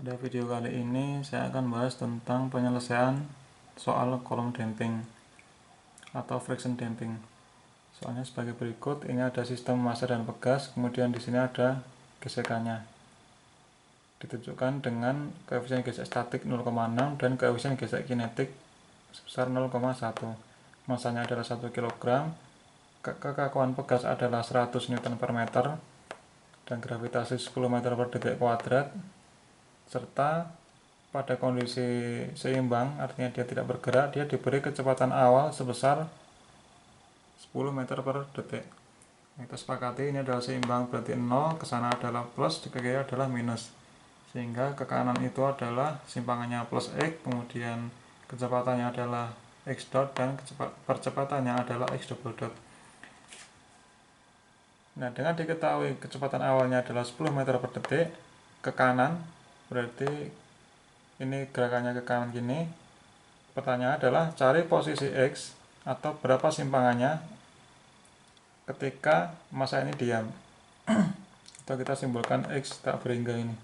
Pada video kali ini saya akan bahas tentang penyelesaian soal kolom damping atau friction damping. Soalnya sebagai berikut, ini ada sistem massa dan pegas, kemudian di sini ada gesekannya. Ditunjukkan dengan koefisien gesek statik 0,6 dan koefisien gesek kinetik sebesar 0,1. Masanya adalah 1 kg, kekakuan pegas adalah 100 Nm/m dan gravitasi 10 meter per detik kuadrat, serta pada kondisi seimbang, artinya dia tidak bergerak, dia diberi kecepatan awal sebesar 10 meter per detik. Kita sepakati ini adalah seimbang, berarti 0, ke sana adalah plus, ke kiri adalah minus, sehingga ke kanan itu adalah simpangannya plus x, kemudian kecepatannya adalah x dot dan percepatannya adalah x double dot. Nah, dengan diketahui kecepatan awalnya adalah 10 meter per detik, ke kanan berarti ini gerakannya ke kanan gini. Pertanyaan adalah cari posisi x atau berapa simpangannya ketika massa ini diam. Atau kita simbolkan x tak berhingga ini.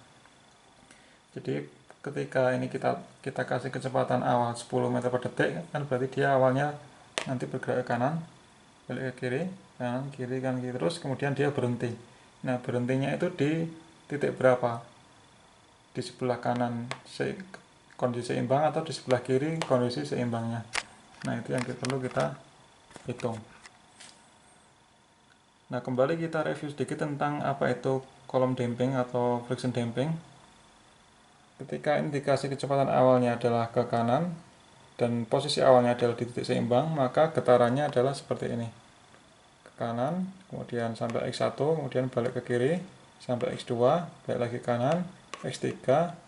Jadi ketika ini kita kasih kecepatan awal 10 meter per detik, kan berarti dia awalnya nanti bergerak ke kanan, balik ke kiri, kanan kiri terus, kemudian dia berhenti. Nah, berhentinya itu di titik berapa? Di sebelah kanan kondisi seimbang atau di sebelah kiri kondisi seimbangnya. Nah, itu yang perlu kita hitung. Nah, kembali kita review sedikit tentang apa itu kolom damping atau friction damping. Ketika ini dikasih kecepatan awalnya adalah ke kanan dan posisi awalnya adalah di titik seimbang, maka getarannya adalah seperti ini. Ke kanan, kemudian sampai x1, kemudian balik ke kiri sampai x2, balik lagi ke kanan, x3,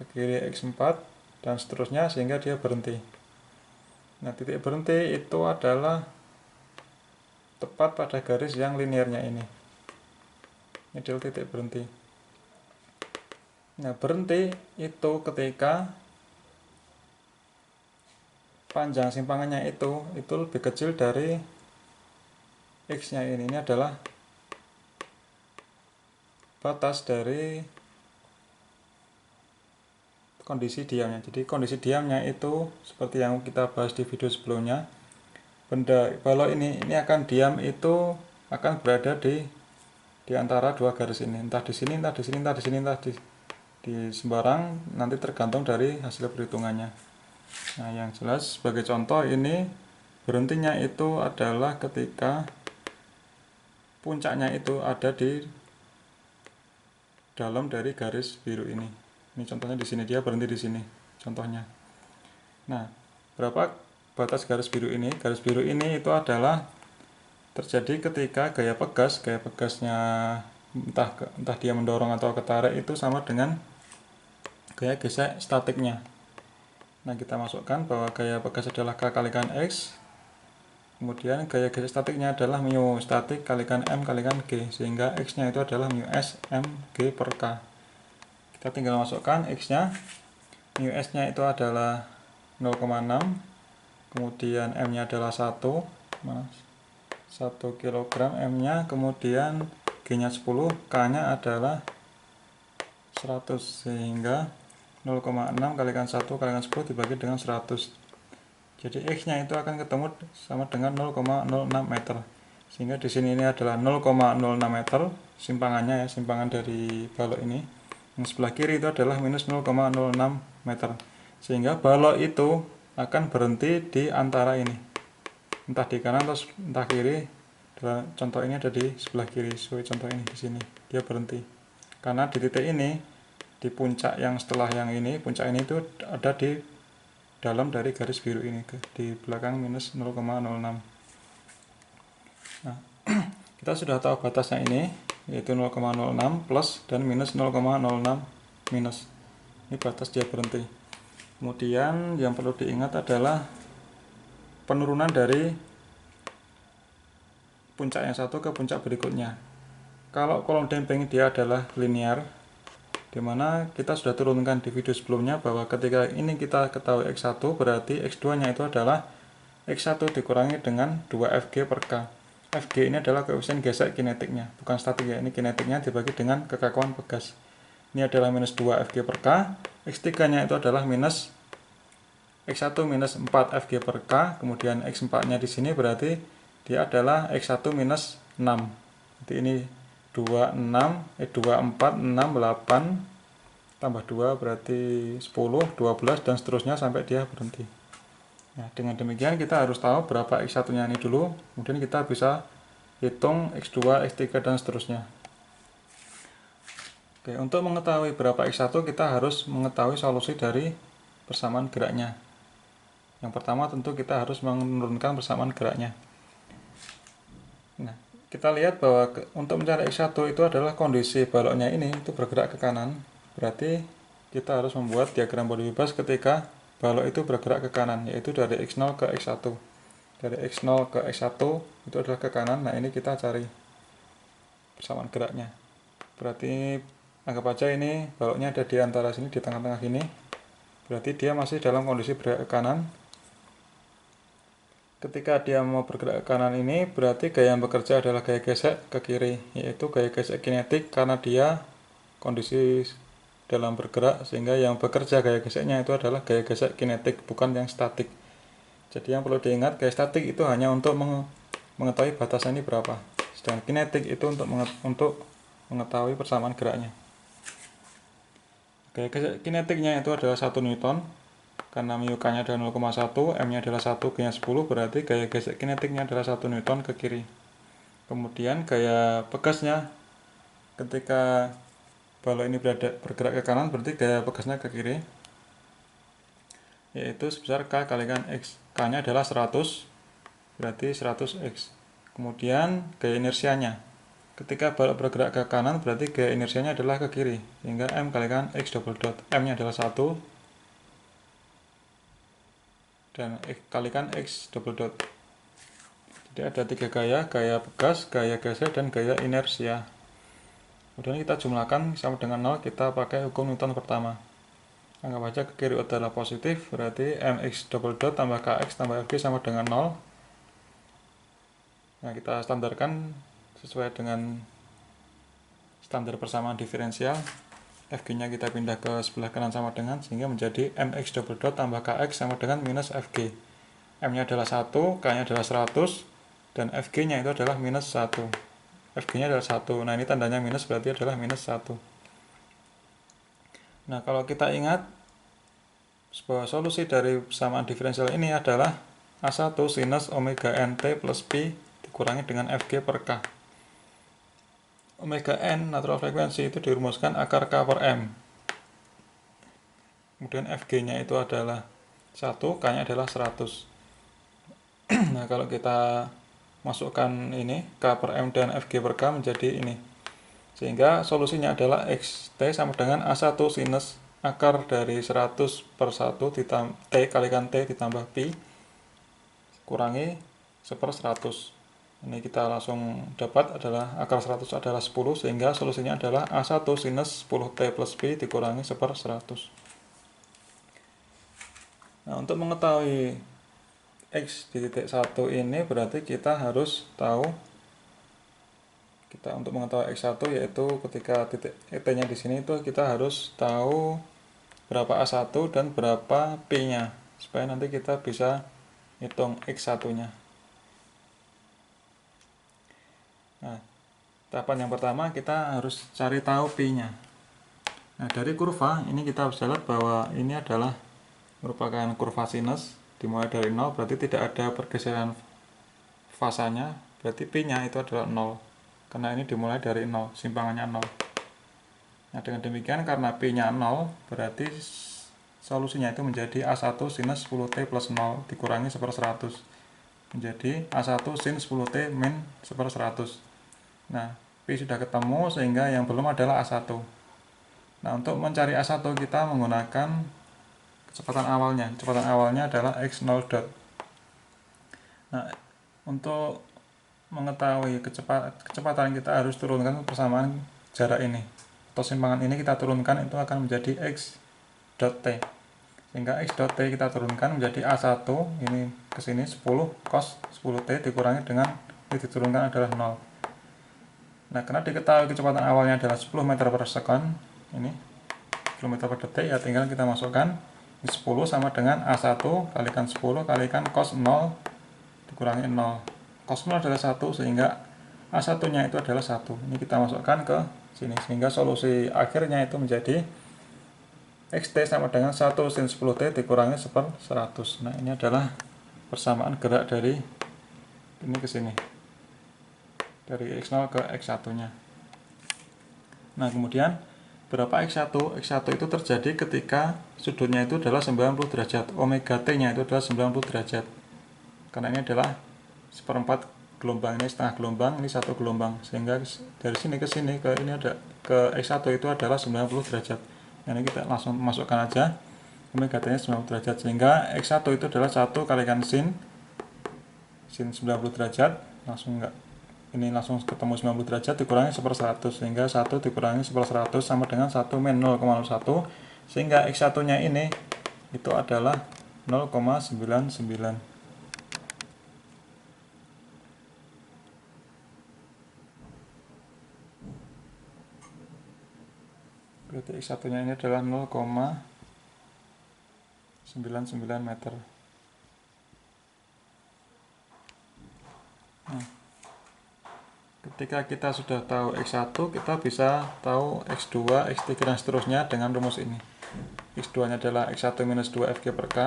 ke kiri x4, dan seterusnya sehingga dia berhenti. Nah, titik berhenti itu adalah tepat pada garis yang linearnya ini. Ini adalah titik berhenti. Nah, berhenti itu ketika panjang simpangannya itu lebih kecil dari x-nya ini. Ini adalah batas dari kondisi diamnya. Jadi kondisi diamnya itu seperti yang kita bahas di video sebelumnya. Balok ini akan diam itu akan berada di antara dua garis ini. Entah di sini, entah di sini, entah di sini, entah di sembarang, nanti tergantung dari hasil perhitungannya. Nah, yang jelas sebagai contoh ini berhentinya itu adalah ketika puncaknya itu ada di dalam dari garis biru ini. Ini contohnya di sini, dia berhenti di sini contohnya. Nah, berapa batas garis biru ini? Garis biru ini itu adalah terjadi ketika gaya pegasnya entah dia mendorong atau ketarik itu sama dengan gaya gesek statiknya. Nah, kita masukkan bahwa gaya pegas adalah K kalikan X, kemudian gaya gesek statiknya adalah mu statik kalikan M kalikan G, sehingga X nya itu adalah mu S M G per K. Kita tinggal masukkan X nya, mu S nya itu adalah 0,6, kemudian M nya adalah 1 kg M nya, kemudian G nya 10, K nya adalah 100, sehingga 0,6 kalikan 1 kalikan 10 dibagi dengan 100. Jadi X nya itu akan ketemu sama dengan 0,06 meter. Sehingga di sini ini adalah 0,06 meter simpangannya, ya, simpangan dari balok ini. Yang sebelah kiri itu adalah minus 0,06 meter. Sehingga balok itu akan berhenti di antara ini. Entah di kanan atau entah kiri. Contoh ini ada di sebelah kiri. So, contoh ini di sini. Dia berhenti. Karena di titik ini, di puncak yang setelah yang ini, puncak ini itu ada di dalam dari garis biru ini, di belakang minus 0,06. Nah, kita sudah tahu batasnya ini, yaitu 0,06 plus dan minus 0,06 minus. Ini batas dia berhenti. Kemudian yang perlu diingat adalah penurunan dari puncak yang satu ke puncak berikutnya. Kalau kolom damping dia adalah linear, dimana kita sudah turunkan di video sebelumnya bahwa ketika ini kita ketahui X1, berarti X2 nya itu adalah X1 dikurangi dengan 2Fg per K. Fg ini adalah koefisien gesek kinetiknya, bukan statik ya, ini kinetiknya dibagi dengan kekakuan pegas. Ini adalah minus 2 Fg per K. X3 nya itu adalah minus X1 minus 4 Fg per K, kemudian X4 nya di sini berarti dia adalah X1 minus 6. Jadi ini 24, 6, 8 tambah 2 berarti 10, 12 dan seterusnya sampai dia berhenti. Nah, dengan demikian kita harus tahu berapa X1 nya ini dulu, kemudian kita bisa hitung X2, X3 dan seterusnya. Oke, untuk mengetahui berapa X1 kita harus mengetahui solusi dari persamaan geraknya. Yang pertama tentu kita harus menurunkan persamaan geraknya. Nah, kita lihat bahwa untuk mencari X1 itu adalah kondisi baloknya ini itu bergerak ke kanan. Berarti kita harus membuat diagram body bebas ketika balok itu bergerak ke kanan, yaitu dari X0 ke X1. Dari X0 ke X1 itu adalah ke kanan. Nah, ini kita cari persamaan geraknya. Berarti anggap aja ini baloknya ada di antara sini, di tengah-tengah sini. Berarti dia masih dalam kondisi bergerak ke kanan. Ketika dia mau bergerak ke kanan ini, berarti gaya yang bekerja adalah gaya gesek ke kiri, yaitu gaya gesek kinetik karena dia kondisi dalam bergerak, sehingga yang bekerja gaya geseknya itu adalah gaya gesek kinetik, bukan yang statik. Jadi yang perlu diingat, gaya statik itu hanya untuk mengetahui batasan ini berapa, sedangkan kinetik itu untuk mengetahui persamaan geraknya. Gaya gesek kinetiknya itu adalah 1 Newton, karena mu k-nya adalah 0,1, m-nya adalah 1, g-nya 10, berarti gaya gesek kinetiknya adalah 1 Newton ke kiri. Kemudian gaya pegasnya, ketika balok ini bergerak ke kanan, berarti gaya pegasnya ke kiri, yaitu sebesar k kalikan x. K-nya adalah 100, berarti 100x. Kemudian gaya inersianya, ketika balok bergerak ke kanan, berarti gaya inersianya adalah ke kiri, sehingga m kalikan x double dot. M-nya adalah 1, dan x kalikan x double dot. Jadi ada 3 gaya, gaya pegas, gaya gesek, dan gaya inersia. Kemudian kita jumlahkan sama dengan 0, kita pakai hukum Newton pertama. Anggap aja ke kiri adalah positif, berarti mx double dot tambah kx tambah fg sama dengan 0. Nah, kita standarkan sesuai dengan standar persamaan diferensial. Fg-nya kita pindah ke sebelah kanan sama dengan, sehingga menjadi mx double dot tambah kx sama dengan minus fg. M-nya adalah 1, K-nya adalah 100, dan Fg-nya itu adalah minus 1. Fg-nya adalah 1. Nah, ini tandanya minus, berarti adalah minus 1. Nah, kalau kita ingat bahwa solusi dari persamaan diferensial ini adalah A1 sinus omega nt plus pi dikurangi dengan Fg per K. Omega n, natural frekuensi, itu dirumuskan akar K per M. Kemudian Fg-nya itu adalah 1, K-nya adalah 100. Nah, kalau kita masukkan ini K per M dan Fg per K menjadi ini, sehingga solusinya adalah Xt sama dengan A1 sinus akar dari 100 per 1 T kalikan T ditambah pi kurangi 1/100. Ini kita langsung dapat adalah akar 100 adalah 10, sehingga solusinya adalah A1 sinus 10T plus pi dikurangi 1/100. Nah, untuk mengetahui X di titik 1 ini berarti kita harus tahu, untuk mengetahui X1 yaitu ketika titik T-nya di sini itu kita harus tahu berapa A1 dan berapa P-nya, supaya nanti kita bisa hitung X1-nya. Nah, tahapan yang pertama kita harus cari tahu P-nya. Nah, dari kurva ini kita bisa lihat bahwa ini adalah merupakan kurva sinus dimulai dari 0, berarti tidak ada pergeseran fasanya, berarti P-nya itu adalah 0, karena ini dimulai dari 0, simpangannya 0. Nah, dengan demikian karena P-nya 0, berarti solusinya itu menjadi A1 sinus 10T plus 0 dikurangi 1/100, menjadi A1 sin 10T min 1/100. Nah, P sudah ketemu, sehingga yang belum adalah A1. Nah, untuk mencari A1 kita menggunakan kecepatan awalnya. Kecepatan awalnya adalah x0 dot. Nah, untuk mengetahui kecepatan kita harus turunkan persamaan jarak ini, atau simpangan ini kita turunkan, itu akan menjadi x dot t, sehingga x dot t kita turunkan menjadi A1 ini ke sini 10 cos 10t dikurangi dengan ini diturunkan adalah 0. Nah, karena diketahui kecepatan awalnya adalah 10 meter per second ini, km per detik, ya tinggal kita masukkan 10 sama dengan A1 kalikan 10 kalikan cos 0 dikurangi 0. Cos 0 adalah 1, sehingga A1 nya itu adalah 1. Ini kita masukkan ke sini, sehingga solusi akhirnya itu menjadi xt sama dengan 1 sin 10t dikurangi 1/100. Nah, ini adalah persamaan gerak dari ini ke sini, dari x0 ke x1 nya. Nah, kemudian berapa x1? X1 itu terjadi ketika sudutnya itu adalah 90 derajat. Omega t nya itu adalah 90 derajat. Karena ini adalah seperempat gelombang, ini setengah gelombang, ini satu gelombang. Sehingga dari sini ke sini ke ini ada ke x1 itu adalah 90 derajat. Nah, ini kita langsung masukkan aja. Omega t nya 90 derajat, sehingga x1 itu adalah 1 kalikan sin 90 derajat, langsung enggak, ini langsung ketemu 90 derajat dikurangi 1/100, sehingga 1 dikurangi 1/100 sama dengan 1 min 0,01, sehingga x1 nya ini itu adalah 0,99. Berarti x1 nya ini adalah 0,99 meter. Nah, ketika kita sudah tahu x1, kita bisa tahu x2, x3 dan seterusnya dengan rumus ini. x2 nya adalah x1 minus 2 fg per k,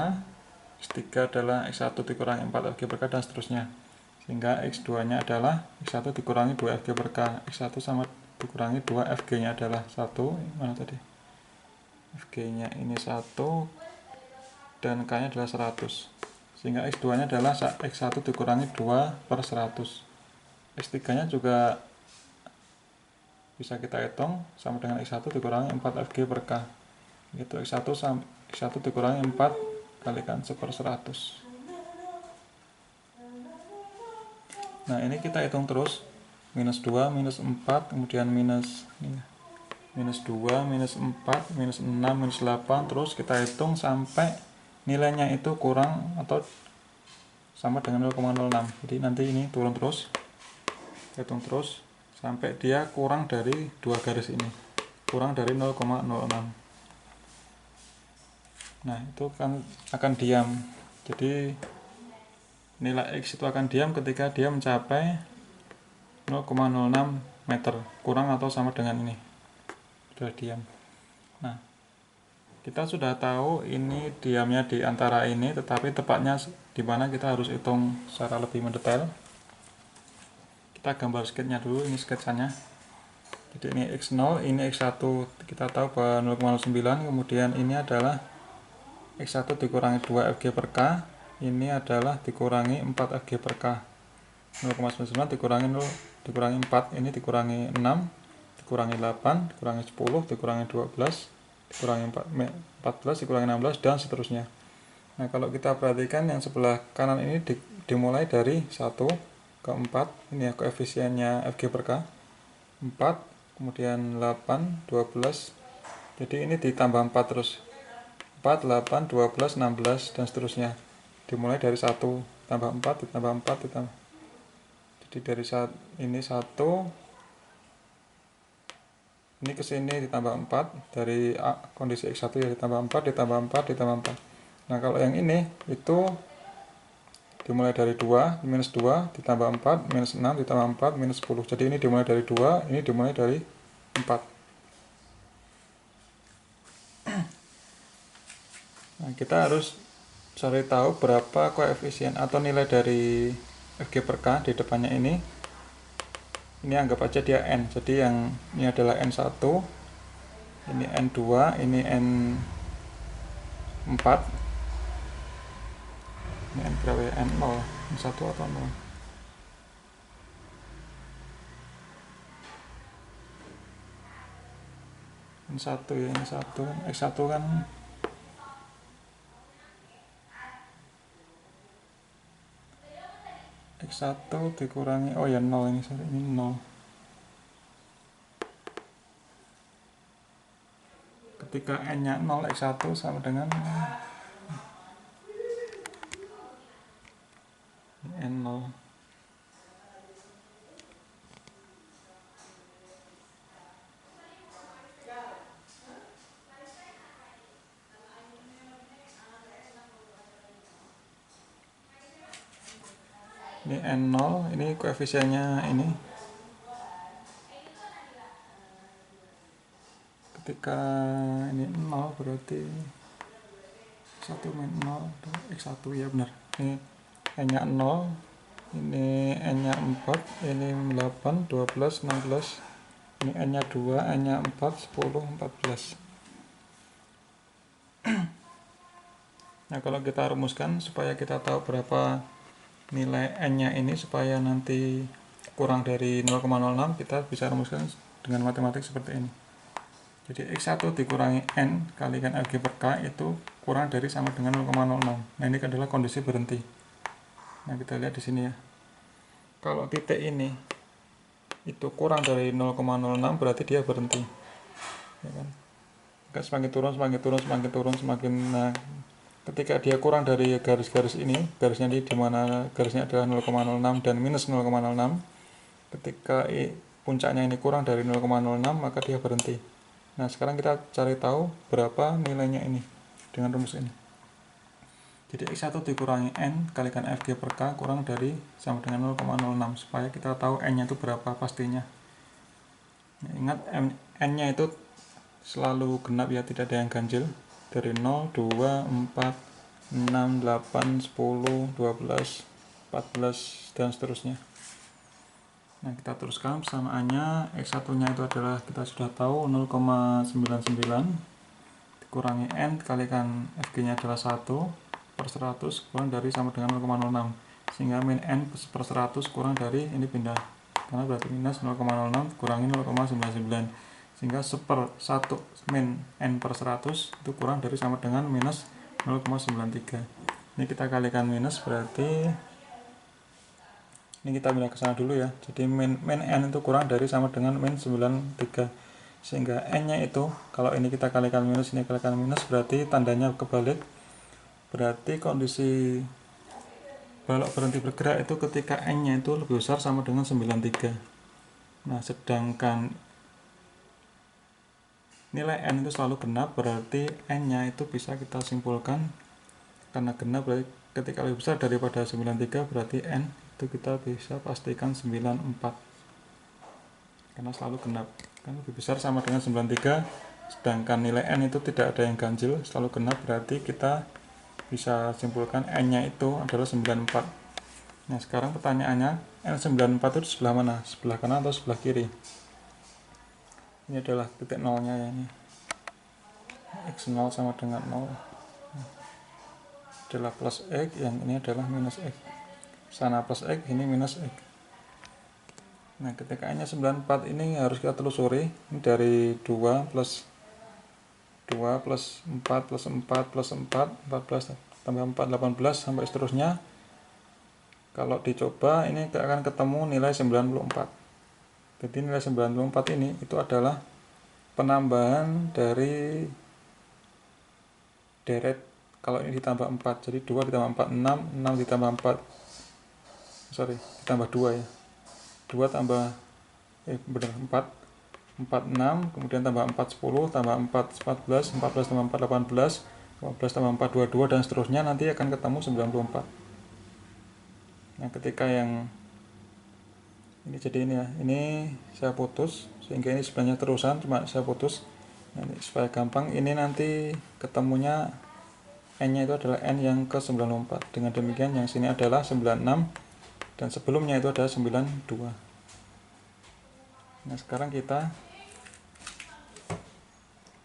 x3 adalah x1 dikurangi 4 fg per k dan seterusnya. Sehingga x2 nya adalah x1 dikurangi 2 fg per k, x1 sama dikurangi 2, fg nya adalah 1, mana tadi? Fg nya ini 1 dan k nya adalah 100. Sehingga x2 nya adalah x1 dikurangi 2/100. x3 nya juga bisa kita hitung sama dengan x1 dikurangi 4 fg per k. Itu x1 dikurangi 4 kalikan 1/100. Nah, ini kita hitung terus. Minus 2, minus 4, kemudian minus 2, minus 4, minus 6, minus 8. Terus kita hitung sampai nilainya itu kurang atau sama dengan 0,06. Jadi nanti ini turun terus. Hitung terus sampai dia kurang dari 2 garis ini. Kurang dari 0,06. Nah, itu kan akan diam. Jadi nilai x itu akan diam ketika dia mencapai 0,06 meter, kurang atau sama dengan ini. Sudah diam. Nah, kita sudah tahu ini diamnya di antara ini, tetapi tepatnya di mana kita harus hitung secara lebih mendetail. Kita gambar sketnya dulu, ini sketsanya. Jadi ini x0, ini x1 kita tahu bahwa 0,09, kemudian ini adalah x1 dikurangi 2 fg per k, ini adalah dikurangi 4 fg per k. 0,99 dikurangi 0 dikurangi 4, ini dikurangi 6, dikurangi 8, dikurangi 10, dikurangi 12, dikurangi 14, dikurangi 16, dan seterusnya. Nah, kalau kita perhatikan yang sebelah kanan ini dimulai dari 1 ke 4, ini ya koefisiennya fg per k, 4, kemudian 8, 12, jadi ini ditambah 4 terus, 4, 8, 12, 16, dan seterusnya. Dimulai dari 1, tambah 4, ditambah 4, ditambah. Jadi dari saat ini 1, ini ke sini ditambah 4, dari kondisi x1 ya ditambah 4, ditambah 4, ditambah 4. Nah, kalau yang ini itu dimulai dari 2, minus 2, ditambah 4, minus 6, ditambah 4, minus 10. Jadi ini dimulai dari 2, ini dimulai dari 4. Nah, kita harus cari tahu berapa koefisien atau nilai dari fg per k di depannya ini. Ini anggap aja dia n. Jadi yang ini adalah n1, ini n2, ini n4. Ini n berapa ya? N0, n1 atau 0. N1 ya, N1 kan, X1 kan X1 dikurangi, oh ya 0 ini, sorry, ini 0. Ketika n nya 0, X1 sama dengan N0. Ini N0, ini koefisiennya ini. Ketika ini 0 berarti 1 min 0 X1 ya benar. Ini N-nya 0, ini N-nya 4, ini 8, 12, 16. Ini N-nya 2, N-nya 4, 10, 14. Nah, kalau kita rumuskan supaya kita tahu berapa nilai N-nya ini supaya nanti kurang dari 0,06, kita bisa rumuskan dengan matematik seperti ini. Jadi X1 dikurangi N kalikan FG per K itu kurang dari sama dengan 0,06. Nah, ini adalah kondisi berhenti. Nah, kita lihat di sini ya. Kalau titik ini itu kurang dari 0,06 berarti dia berhenti. Ya kan? Semakin turun, semakin turun, semakin turun, semakin. Nah, ketika dia kurang dari garis-garis ini, garisnya di mana garisnya adalah 0,06 dan minus 0,06, ketika puncaknya ini kurang dari 0,06 maka dia berhenti. Nah, sekarang kita cari tahu berapa nilainya ini dengan rumus ini. Jadi X1 dikurangi N kalikan FG per K kurang dari sama dengan 0,06 supaya kita tahu N-nya itu berapa pastinya. Nah, ingat N-nya itu selalu genap ya, tidak ada yang ganjil. Dari 0, 2, 4, 6, 8, 10, 12, 14 dan seterusnya. Nah, kita teruskan persamaannya. X1-nya itu adalah kita sudah tahu 0,99 dikurangi N kalikan FG-nya adalah 1 per 100 kurang dari sama dengan 0,06, sehingga min N per 100 kurang dari ini pindah karena berarti minus 0,06 kurangi 0,99, sehingga 1/1 min N per 100 itu kurang dari sama dengan minus 0,93. Ini kita kalikan minus berarti ini kita pindah ke sana dulu ya. Jadi min N itu kurang dari sama dengan min 93, sehingga N nya itu kalau ini kita kalikan minus, ini kalikan minus, berarti tandanya kebalik. Berarti kondisi balok berhenti bergerak itu ketika N nya itu lebih besar sama dengan 93. Nah, sedangkan nilai N itu selalu genap, berarti N nya itu bisa kita simpulkan karena genap berarti ketika lebih besar daripada 93 berarti N itu kita bisa pastikan 94 karena selalu genap. Kan lebih besar sama dengan 93, sedangkan nilai N itu tidak ada yang ganjil, selalu genap, berarti kita bisa simpulkan N nya itu adalah 94. Nah, sekarang pertanyaannya, N94 itu di sebelah mana? Sebelah kanan atau sebelah kiri? Ini adalah titik nolnya ya, ini X0 sama dengan 0 adalah plus X, yang ini adalah minus X. Sana plus X, ini minus X. Nah, ketika N nya 94 ini harus kita telusuri. Ini dari 2 plus 2 plus 4 plus 4 plus 4, 14 tambah 4, 18 sampai seterusnya. Kalau dicoba ini akan ketemu nilai 94. Jadi nilai 94 ini itu adalah penambahan dari deret. Kalau ini ditambah 4, jadi 2 ditambah 4, 6, 6 ditambah 4, ditambah 2 ya, 2 tambah benar 4, 4, 6, kemudian tambah 4, 10, tambah 4, 14, 14 tambah 4, 18, 15 tambah 4, 22, dan seterusnya, nanti akan ketemu 94. Nah, ketika yang ini jadi ini ya, ini saya putus, sehingga ini sebenarnya terusan, cuma saya putus. Nah, ini supaya gampang, ini nanti ketemunya N nya itu adalah N yang ke 94. Dengan demikian yang sini adalah 96 dan sebelumnya itu adalah 92. Nah, sekarang kita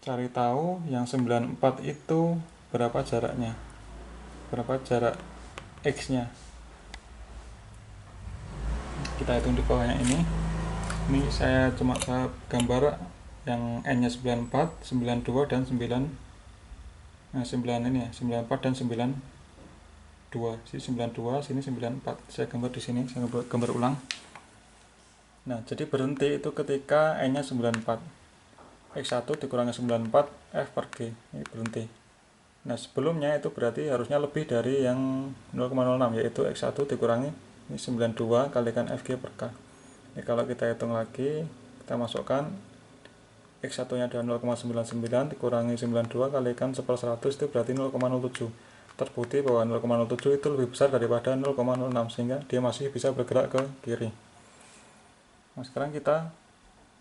cari tahu yang 94 itu berapa jaraknya, berapa jarak X nya. Kita hitung di bawahnya ini saya cuma gambar yang N nya 94, 92 dan 9. Nah, 9 ini ya, 94 dan 92. Sini 92, sini 94. Saya gambar di sini, saya gambar ulang. Nah, jadi berhenti itu ketika N nya 94. X1 dikurangi 94 F per G. Ini berhenti. Nah, sebelumnya itu berarti harusnya lebih dari yang 0,06, yaitu X1 dikurangi ini 92 kalikan FG per K. Ini kalau kita hitung lagi, kita masukkan X1 nya adalah 0,99 dikurangi 92 kalikan 1/100 itu berarti 0,07. terbukti bahwa 0,07 itu lebih besar daripada 0,06, sehingga dia masih bisa bergerak ke kiri. Nah, sekarang kita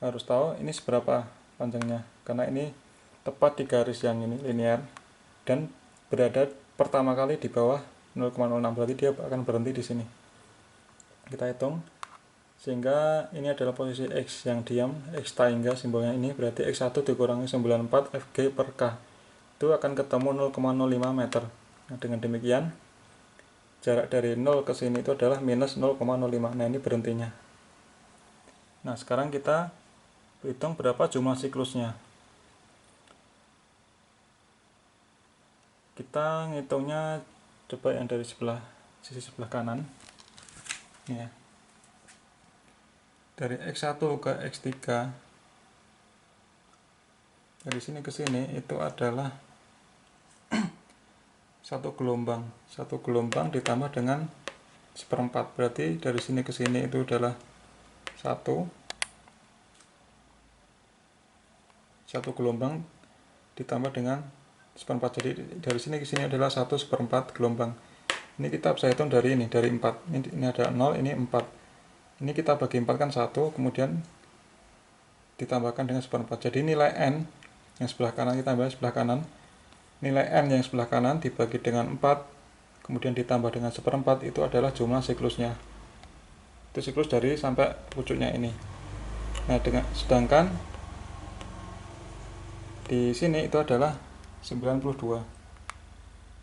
harus tahu ini seberapa panjangnya, karena ini tepat di garis yang ini linear dan berada pertama kali di bawah 0,06, berarti dia akan berhenti di sini. Kita hitung, sehingga ini adalah posisi X yang diam, X tangga simbolnya ini, berarti X1 dikurangi 94 Fg per K, itu akan ketemu 0,05 meter. Nah, dengan demikian jarak dari 0 ke sini itu adalah minus 0,05. Nah, ini berhentinya. Nah, sekarang kita hitung berapa jumlah siklusnya. Kita ngitungnya coba yang dari sisi sebelah kanan. Ya. Dari X1 ke X3, dari sini ke sini itu adalah satu gelombang ditambah dengan seperempat, berarti dari sini ke sini itu adalah satu gelombang ditambah dengan seperempat, jadi dari sini ke sini adalah 1/4 gelombang. Ini kita bisa hitung dari ini, dari 4, ini ada 0, ini 4, ini kita bagi 4 kan 1, kemudian ditambahkan dengan seperempat, jadi nilai N yang sebelah kanan kita ambil sebelah kanan, nilai N yang sebelah kanan dibagi dengan 4, kemudian ditambah dengan seperempat, itu adalah jumlah siklusnya. Itu siklus dari sampai pucuknya ini. Nah, sedangkan di sini itu adalah 92.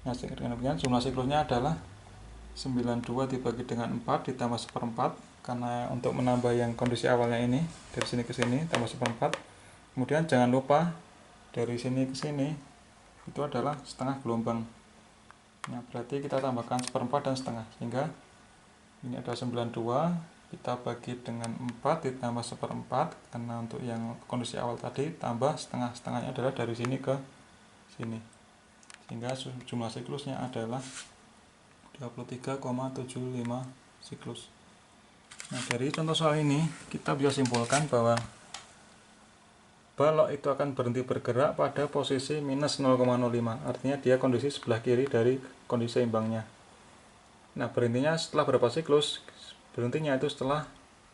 Nah, dengan demikian jumlah siklusnya adalah 92 dibagi dengan 4 ditambah seperempat, karena untuk menambah yang kondisi awalnya ini, dari sini ke sini tambah seperempat. Kemudian jangan lupa dari sini ke sini itu adalah setengah gelombang. Nah, berarti kita tambahkan seperempat dan setengah, sehingga ini ada 92, kita bagi dengan 4 ditambah seperempat, karena untuk yang kondisi awal tadi tambah setengahnya adalah dari sini ke sini, sehingga jumlah siklusnya adalah 23,75 siklus. Nah, dari contoh soal ini kita bisa simpulkan bahwa balok itu akan berhenti bergerak pada posisi minus 0,05, artinya dia kondisi sebelah kiri dari kondisi seimbangnya. Nah, berhentinya setelah berapa siklus? Berhentinya itu setelah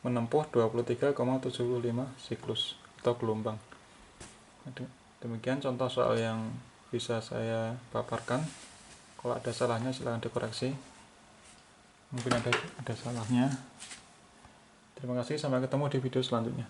menempuh 23,75 siklus atau gelombang. Demikian contoh soal yang bisa saya paparkan. Kalau ada salahnya silahkan dikoreksi. Mungkin ada salahnya. Terima kasih, sampai ketemu di video selanjutnya.